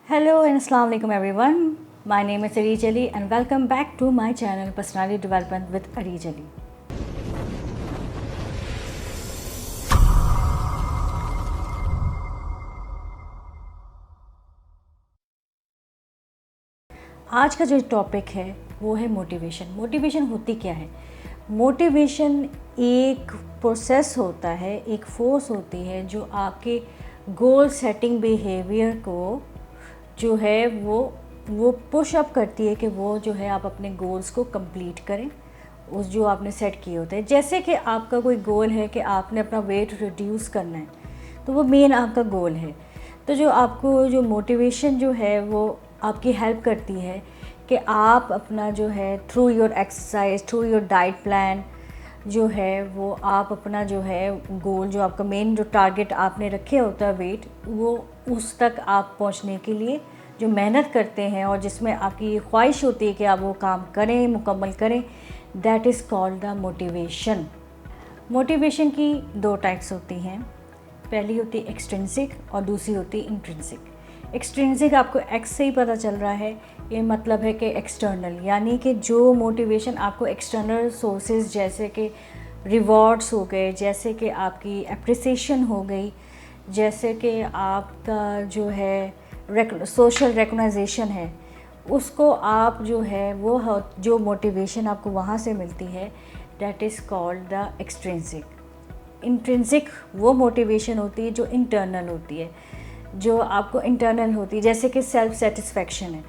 Hello and Assalamu alaikum everyone. My name is Areej Ali and welcome back to my channel Personality Development with Areej Ali. आज का जो topic है वो है motivation. Motivation होती क्या है? मोटिवेशन एक प्रोसेस होता है, एक फोर्स होती है जो आपके गोल सेटिंग बिहेवियर को जो है वो पुश अप करती है कि वो जो है आप अपने गोल्स को कंप्लीट करें, उस जो आपने सेट किए होते हैं। जैसे कि आपका कोई गोल है कि आपने अपना वेट रिड्यूस करना है, तो वो मेन आपका गोल है। तो जो आपको जो मोटिवेशन जो है वो आपकी हेल्प करती है कि आप अपना जो है through your exercise, through your diet plan जो है वो आप अपना जो है गोल, जो आपका मेन जो टारगेट आपने रखे होता है वेट, वो उस तक आप पहुंचने के लिए जो मेहनत करते हैं और जिसमें आपकी ये ख्वाहिश होती है कि आप वो काम करें, मुकम्मल करें, that is called the motivation. Motivation की दो टाइप्स होती हैं। पहली होती है एक्सट्रिंसिक और दूसरी होती है इंट्रिंसिक। एक्सट्रिंसिक आपको एक्स से ही पता चल रहा है, ये मतलब है कि एक्सटर्नल, यानी कि जो मोटिवेशन आपको एक्सटर्नल सोर्सेज जैसे कि रिवॉर्ड्स हो गए, जैसे कि आपकी एप्रिसिएशन हो गई, जैसे कि आपका जो है सोशल रिकॉग्नाइजेशन है, उसको आप जो है वो जो मोटिवेशन आपको वहाँ से मिलती है, that is called the extrinsic. Intrinsic वो मोटिवेशन होती है जो इंटरनल होती है, जो आपको इंटरनल होती है, जैसे कि सेल्फ सेटिस्फेक्शन है।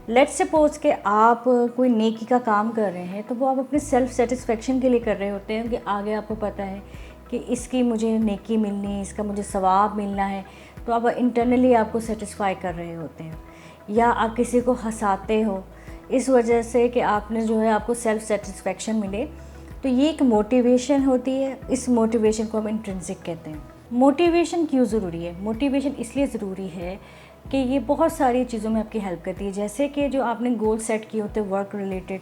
लेट्स सपोज कि आप कोई नेकी का काम कर रहे हैं, तो वो आप अपने सेल्फ सेटिस्फेक्शन के लिए कर रहे होते हैं कि आगे आपको पता है कि इसकी मुझे नेकी मिलनी है, इसका मुझे सवाब मिलना है, तो आप इंटरनली आपको सेटिस्फाई कर रहे होते हैं। या आप किसी को हंसाते हो इस वजह से कि आपने जो है आपको सेल्फ सेटिस्फेक्शन मिले, तो ये एक मोटिवेशन होती है। इस मोटिवेशन को हम इंट्रिंसिक कहते हैं। मोटिवेशन क्यों ज़रूरी है? मोटिवेशन इसलिए ज़रूरी है कि ये बहुत सारी चीज़ों में आपकी हेल्प करती है। जैसे कि जो आपने गोल सेट किए होते हैं वर्क रिलेटेड,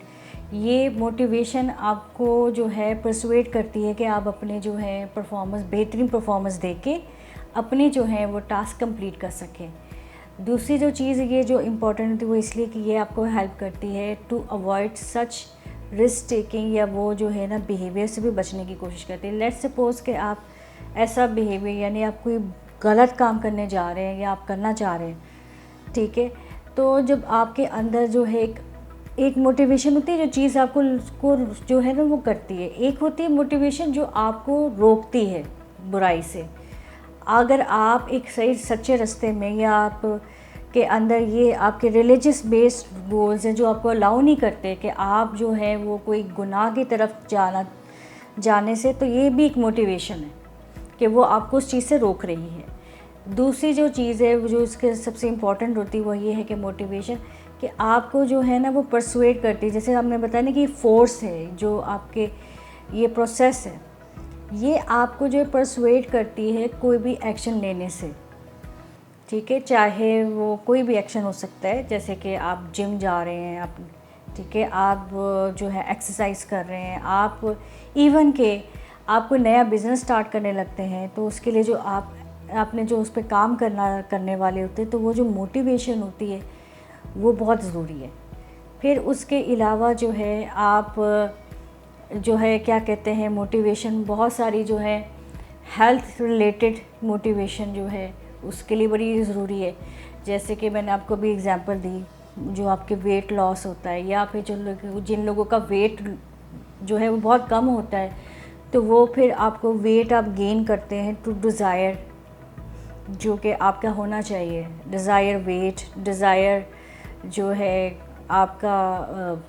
ये मोटिवेशन आपको जो है परसुएट करती है कि आप अपने जो है परफॉर्मेंस, बेहतरीन परफॉर्मेंस दे के अपने जो है वो टास्क कंप्लीट कर सकें। दूसरी जो चीज़ ये जो इम्पोर्टेंट होती है वो इसलिए कि ये आपको हेल्प करती है to avoid such risk taking, या वो जो है ना बिहेवियर से भी बचने की कोशिश करती है। लेट्स सपोज़ कि आप ऐसा बिहेवियर, यानी आप कोई गलत काम करने जा रहे हैं या आप करना चाह रहे हैं, ठीक है, तो जब आपके अंदर जो है एक मोटिवेशन होती है जो चीज़ आपको को जो है ना वो करती है। एक होती है मोटिवेशन जो आपको रोकती है बुराई से। अगर आप एक सही सच्चे रास्ते में, या आप के अंदर ये आपके रिलीजियस बेस्ड गोल्स हैं जो आपको अलाउ नहीं करते कि आप जो है वो कोई गुनाह की तरफ जाने से, तो ये भी एक मोटिवेशन है कि वो आपको उस चीज़ से रोक रही है। दूसरी जो चीज़ है जो इसके सबसे इम्पॉर्टेंट होती है वो ये है कि मोटिवेशन कि आपको जो है ना वो परसुएट करती है। जैसे हमने बताया ना कि फोर्स है जो आपके, ये प्रोसेस है, ये आपको जो परसुएट करती है कोई भी एक्शन लेने से, ठीक है, चाहे वो कोई भी एक्शन हो सकता है। जैसे कि आप जिम जा रहे हैं, आप ठीक है, आप जो है एक्सरसाइज कर रहे हैं, आप इवन के आप कोई नया बिज़नेस स्टार्ट करने लगते हैं, तो उसके लिए जो आपने जो उस पर काम करने वाले होते हैं, तो वो जो मोटिवेशन होती है वो बहुत ज़रूरी है। फिर उसके अलावा जो है आप जो है क्या कहते हैं, मोटिवेशन बहुत सारी जो है हेल्थ रिलेटेड मोटिवेशन जो है उसके लिए बड़ी ज़रूरी है। जैसे कि मैंने आपको भी एग्जांपल दी, जो आपके वेट लॉस होता है, या फिर जिन लोगों का वेट जो है वो बहुत कम होता है, तो वो फिर आपको वेट आप गेन करते हैं टू डिज़ायर जो कि आपका होना चाहिए, डिज़ायर वेट, डिज़ायर जो है आपका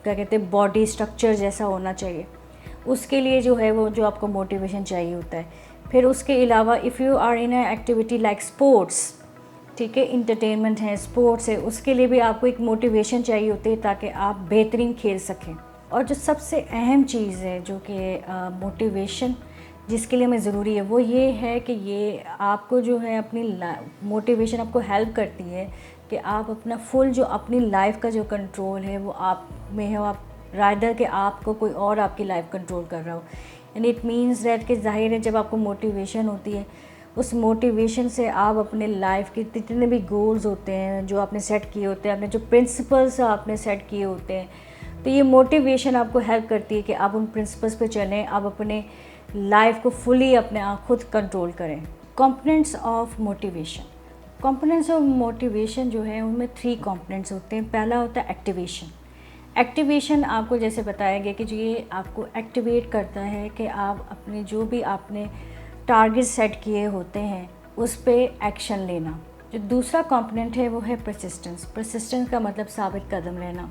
क्या कहते हैं बॉडी स्ट्रक्चर जैसा होना चाहिए। उसके लिए जो है वो जो आपको मोटिवेशन चाहिए होता है। फिर उसके अलावा if you are in a activity like sports, ठीक है, इंटरटेनमेंट है, स्पोर्ट्स है, उसके लिए भी आपको एक मोटिवेशन चाहिए होती है ताकि आप बेहतरीन खेल सकें। और जो सबसे अहम चीज़ है जो कि मोटिवेशन जिसके लिए हमें ज़रूरी है वो ये है कि ये आपको जो है अपनी मोटिवेशन आपको हेल्प करती है कि आप अपना फुल जो अपनी लाइफ का जो कंट्रोल है वो आप में हो, आप रादर कि आपको कोई और आपकी लाइफ कंट्रोल कर रहा हो। एंड इट मीन्स दैट कि ज़ाहिर है जब आपको मोटिवेशन होती है उस मोटिवेशन से आप अपने लाइफ के जितने भी गोल्स होते हैं जो आपने सेट किए होते हैं, अपने जो प्रिंसिपल्स आपने सेट किए होते हैं, तो ये मोटिवेशन आपको हेल्प करती है कि आप उन प्रिंसिपल्स पे चलें, आप अपने लाइफ को फुली अपने आप खुद कंट्रोल करें। Components of motivation, components of motivation जो है उनमें 3 कंपोनेंट्स होते हैं। पहला होता है एक्टिवेशन। एक्टिवेशन आपको जैसे बताया गया कि जो ये आपको एक्टिवेट करता है कि आप अपने जो भी आपने टारगेट सेट किए होते हैं उस पे एक्शन लेना। जो दूसरा कंपोनेंट है वो है परसिस्टेंस। परसिस्टेंस का मतलब साबित कदम रहना।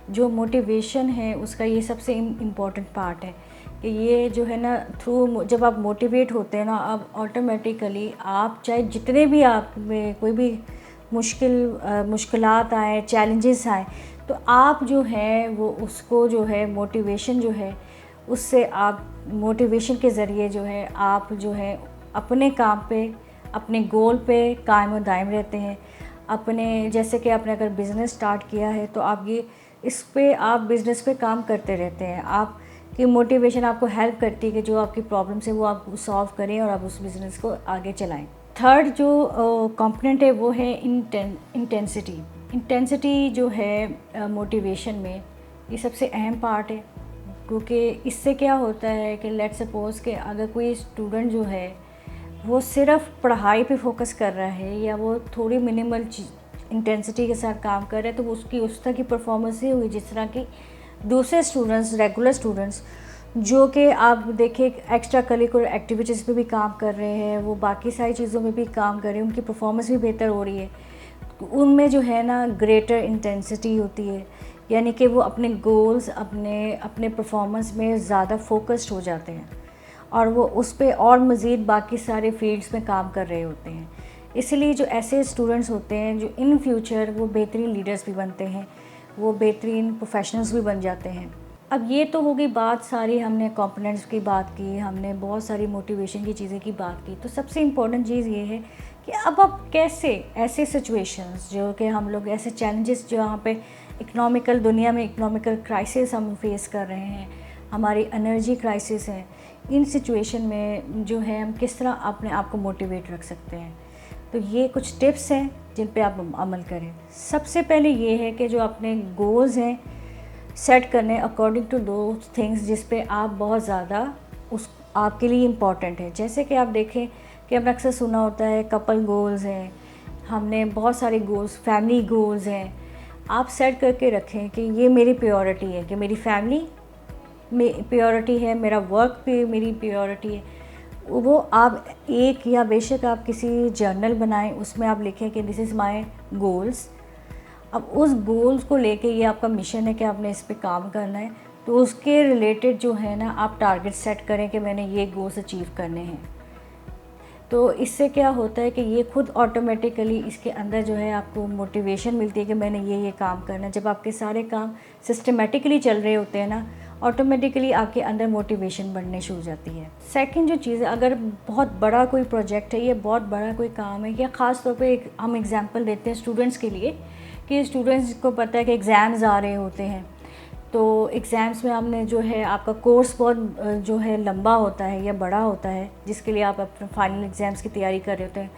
जो मोटिवेशन है उसका ये सबसे इम्पॉर्टेंट पार्ट है कि ये जो है ना थ्रू जब आप मोटिवेट होते हैं ना, आप ऑटोमेटिकली आप चाहे जितने भी आप में कोई भी मुश्किलात आए, चैलेंजेस आए, तो आप जो है वो उसको जो है मोटिवेशन जो है उससे आप मोटिवेशन के ज़रिए जो है आप जो है अपने काम पे, अपने गोल पे कायम और दायम रहते हैं। अपने जैसे कि आपने अगर बिज़नेस स्टार्ट किया है तो आप ये इस पे आप बिज़नेस पे काम करते रहते हैं। आप की मोटिवेशन आपको हेल्प करती है कि जो आपकी प्रॉब्लम्स है वो आप सॉल्व करें और आप उस बिज़नेस को आगे चलाएं। थर्ड जो कंपोनेंट है वो है इंटेंसिटी। इंटेंसिटी जो है मोटिवेशन में ये सबसे अहम पार्ट है, क्योंकि इससे क्या होता है कि लेट सपोज़ कि अगर कोई स्टूडेंट जो है वो सिर्फ पढ़ाई पे फोकस कर रहा है या वो थोड़ी मिनिमल इंटेंसिटी के साथ काम कर रहा है, तो उसकी उस तरह की परफॉर्मेंस ही हुई जिस तरह की दूसरे स्टूडेंट्स, रेगुलर स्टूडेंट्स जो कि आप देखें एक्स्ट्रा करिकुलर एक्टिविटीज़ पे भी काम कर रहे हैं, वो बाकी सारी चीज़ों में भी काम कर रहे हैं, उनकी परफॉर्मेंस भी बेहतर हो रही है। उनमें जो है ना ग्रेटर इंटेंसिटी होती है, यानी कि वो अपने गोल्स, अपने परफॉर्मेंस में ज़्यादा फोकस्ड हो जाते हैं और वो उस पे और मज़ीद बाकी सारे फील्ड्स में काम कर रहे होते हैं। इसलिए जो ऐसे स्टूडेंट्स होते हैं जो इन फ्यूचर वो बेहतरीन लीडर्स भी बनते हैं, वो बेहतरीन प्रोफेशनल्स भी बन जाते हैं। अब ये तो होगी बात सारी, हमने कंपोनेंट्स की बात की, हमने बहुत सारी मोटिवेशन की चीज़ें की बात की। तो सबसे इम्पोर्टेंट चीज़ ये है कि अब आप कैसे ऐसे सिचुएशंस जो कि हम लोग ऐसे चैलेंजेस जो यहाँ पे इकोनॉमिकल दुनिया में इकोनॉमिकल क्राइसिस हम फेस कर रहे हैं, हमारी एनर्जी क्राइसिस है, इन सिचुएशन में जो है हम किस तरह अपने आप को मोटिवेट रख सकते हैं। तो ये कुछ टिप्स हैं जिन पे आप अमल करें। सबसे पहले ये है कि जो अपने गोल्स हैं सेट करने अकॉर्डिंग टू दोज थिंग्स जिस पे आप बहुत ज़्यादा उस आपके लिए इम्पॉर्टेंट है। जैसे कि आप देखें कि हमने अक्सर सुना होता है कपल गोल्स हैं, हमने बहुत सारे गोल्स, फैमिली गोल्स हैं। आप सेट करके रखें कि ये मेरी प्रायोरिटी है, कि मेरी फैमिली में प्रायोरिटी है, मेरा वर्क पे मेरी प्रायोरिटी है। वो आप एक या बेशक आप किसी जर्नल बनाएं, उसमें आप लिखें कि दिस इज़ माय गोल्स। अब उस गोल्स को लेके ये आपका मिशन है कि आपने इस पे काम करना है, तो उसके रिलेटेड जो है ना आप टारगेट सेट करें कि मैंने ये गोल्स अचीव करने हैं। तो इससे क्या होता है कि ये खुद ऑटोमेटिकली इसके अंदर जो है आपको मोटिवेशन मिलती है कि मैंने ये काम करना है। जब आपके सारे काम सिस्टमेटिकली चल रहे होते हैं ना, ऑटोमेटिकली आपके अंदर मोटिवेशन बढ़ने शुरू हो जाती है। सेकंड जो चीज़ है, अगर बहुत बड़ा कोई प्रोजेक्ट है या बहुत बड़ा कोई काम है, या ख़ास तौर पे हम एग्जांपल देते हैं स्टूडेंट्स के लिए कि स्टूडेंट्स को पता है कि एग्ज़ाम्स आ रहे होते हैं, तो एग्ज़ाम्स में आपने जो है आपका कोर्स बहुत जो है लंबा होता है या बड़ा होता है, जिसके लिए आप अपने फाइनल एग्ज़ाम्स की तैयारी कर रहे होते हैं।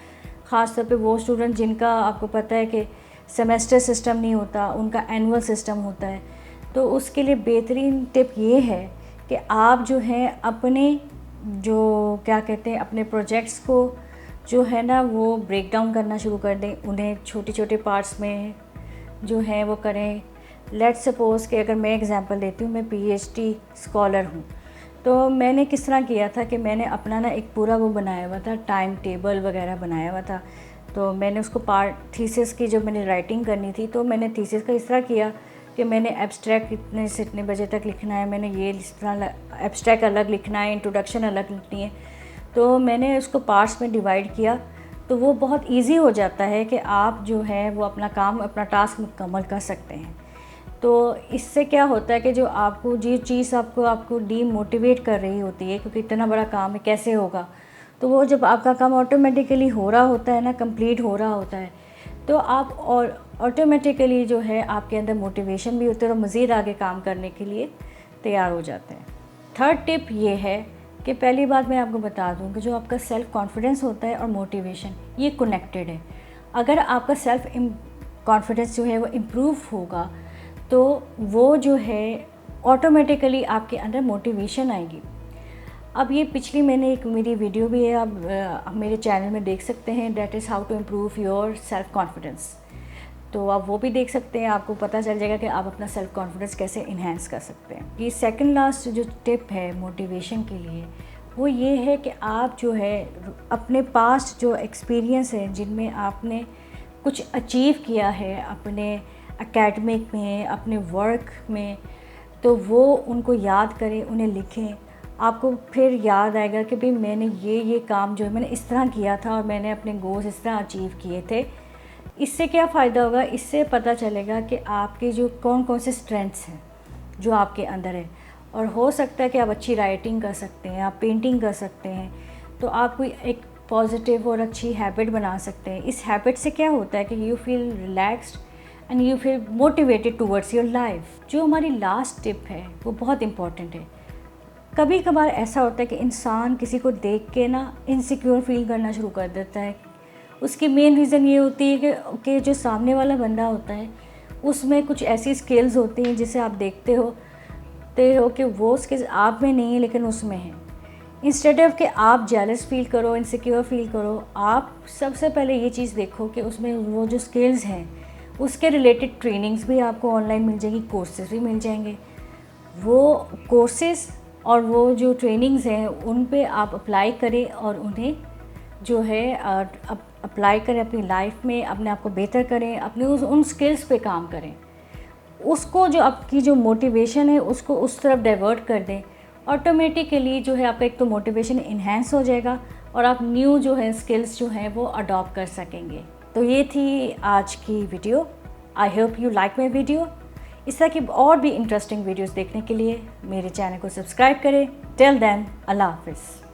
ख़ास तौर पे वो स्टूडेंट जिनका आपको पता है कि सेमेस्टर सिस्टम नहीं होता, उनका एनुअल सिस्टम होता है। तो उसके लिए बेहतरीन टिप ये है कि आप जो है अपने जो क्या कहते हैं अपने प्रोजेक्ट्स को जो है ना वो ब्रेक डाउन करना शुरू कर दें, उन्हें छोटे छोटे पार्ट्स में जो है वो करें। लेट्स सपोज़ कि अगर मैं एग्जांपल देती हूँ, मैं पीएचडी स्कॉलर हूँ, तो मैंने किस तरह किया था कि मैंने अपना ना एक पूरा वो बनाया हुआ था, टाइम टेबल वगैरह बनाया हुआ था। तो मैंने उसको पार्ट थीसिस की जब मैंने राइटिंग करनी थी, तो मैंने थीसिस का इस तरह किया कि मैंने एब्स्ट्रैक्ट इतने से इतने बजे तक लिखना है, मैंने ये इस तरह एब्स्ट्रैक्ट अलग लिखना है, इंट्रोडक्शन अलग लिखनी है। तो मैंने उसको पार्ट्स में डिवाइड किया, तो वो बहुत इजी हो जाता है कि आप जो है वो अपना काम, अपना टास्क मुकम्मल कर सकते हैं। तो इससे क्या होता है कि जो आपको जो चीज़ आपको डीमोटिवेट कर रही होती है, क्योंकि इतना बड़ा काम है कैसे होगा, तो वो जब आपका काम ऑटोमेटिकली हो रहा होता है ना, कंप्लीट हो रहा होता है, तो आप और ऑटोमेटिकली जो है आपके अंदर मोटिवेशन भी होती है और मज़ीद आगे काम करने के लिए तैयार हो जाते हैं। थर्ड टिप ये है کہ پہلی بات میں آپ کو بتا دوں کہ جو آپ کا سیلف کانفیڈنس ہوتا ہے اور موٹیویشن یہ کنیکٹڈ ہے. اگر آپ کا سیلف کانفیڈنس جو ہے وہ امپروو ہوگا تو وہ جو ہے آٹومیٹیکلی آپ کے اندر موٹیویشن آئے گی. اب یہ پچھلی میں نے ایک میری ویڈیو بھی ہے، آپ میرے چینل میں دیکھ سکتے ہیں، that is how to improve your self confidence. تو آپ وہ بھی دیکھ سکتے ہیں، آپ کو پتہ چل جائے گا کہ آپ اپنا سیلف کانفیڈنس کیسے انہینس کر سکتے ہیں. یہ سیکنڈ لاسٹ جو ٹپ ہے موٹیویشن کے لیے وہ یہ ہے کہ آپ جو ہے اپنے پاسٹ جو ایکسپیرینس ہیں جن میں آپ نے کچھ اچیو کیا ہے اپنے اکیڈمک میں، اپنے ورک میں، تو وہ ان کو یاد کریں، انہیں لکھیں. آپ کو پھر یاد آئے گا کہ بھئی میں نے یہ کام جو ہے میں نے اس طرح کیا تھا اور میں نے اپنے گولز اس طرح اچیو کیے تھے. اس سے کیا فائدہ ہوگا؟ اس سے پتہ چلے گا کہ آپ کے جو کون سے اسٹرینتھس ہیں جو آپ کے اندر ہے. اور ہو سکتا ہے کہ آپ اچھی رائٹنگ کر سکتے ہیں، آپ پینٹنگ کر سکتے ہیں، تو آپ کوئی ایک پازیٹیو اور اچھی ہیبٹ بنا سکتے ہیں. اس ہیبٹ سے کیا ہوتا ہے کہ you feel relaxed and you feel motivated towards your life. جو ہماری لاسٹ ٹپ ہے وہ بہت امپورٹنٹ ہے. کبھی کبھار ایسا ہوتا ہے کہ انسان کسی کو دیکھ کے نا انسیکیور فیل کرنا شروع کر دیتا ہے. اس کی مین ریزن یہ ہوتی ہے کہ جو سامنے والا بندہ ہوتا ہے اس میں کچھ ایسی اسکلز ہوتی ہیں جسے آپ دیکھتے ہو کہ وہ اسکلز آپ میں نہیں ہیں لیکن اس میں ہیں. انسٹیڈ آف کہ آپ جیلس فیل کرو، انسیکیور فیل کرو، آپ سب سے پہلے یہ چیز دیکھو کہ اس میں وہ جو اسکلز ہیں اس کے ریلیٹڈ ٹریننگز بھی آپ کو آن لائن مل جائیں گی، کورسز بھی مل جائیں گے. وہ کورسز اور وہ جو ٹریننگز ہیں ان پہ آپ اپلائی کریں اور انہیں جو ہے اپلائی کریں اپنی لائف میں، اپنے آپ کو بہتر کریں، اپنے ان سکلز پہ کام کریں. اس کو جو آپ کی جو موٹیویشن ہے اس کو اس طرف ڈائیورٹ کر دیں. آٹومیٹیکلی جو ہے آپ کا ایک تو موٹیویشن انہینس ہو جائے گا اور آپ نیو جو ہے سکلز جو ہیں وہ اڈاپٹ کر سکیں گے. تو یہ تھی آج کی video. I hope you like my video. اس طرح کی اور بھی انٹرسٹنگ ویڈیوز دیکھنے کے لیے میرے چینل کو سبسکرائب کریں. ٹل دین اللہ حافظ.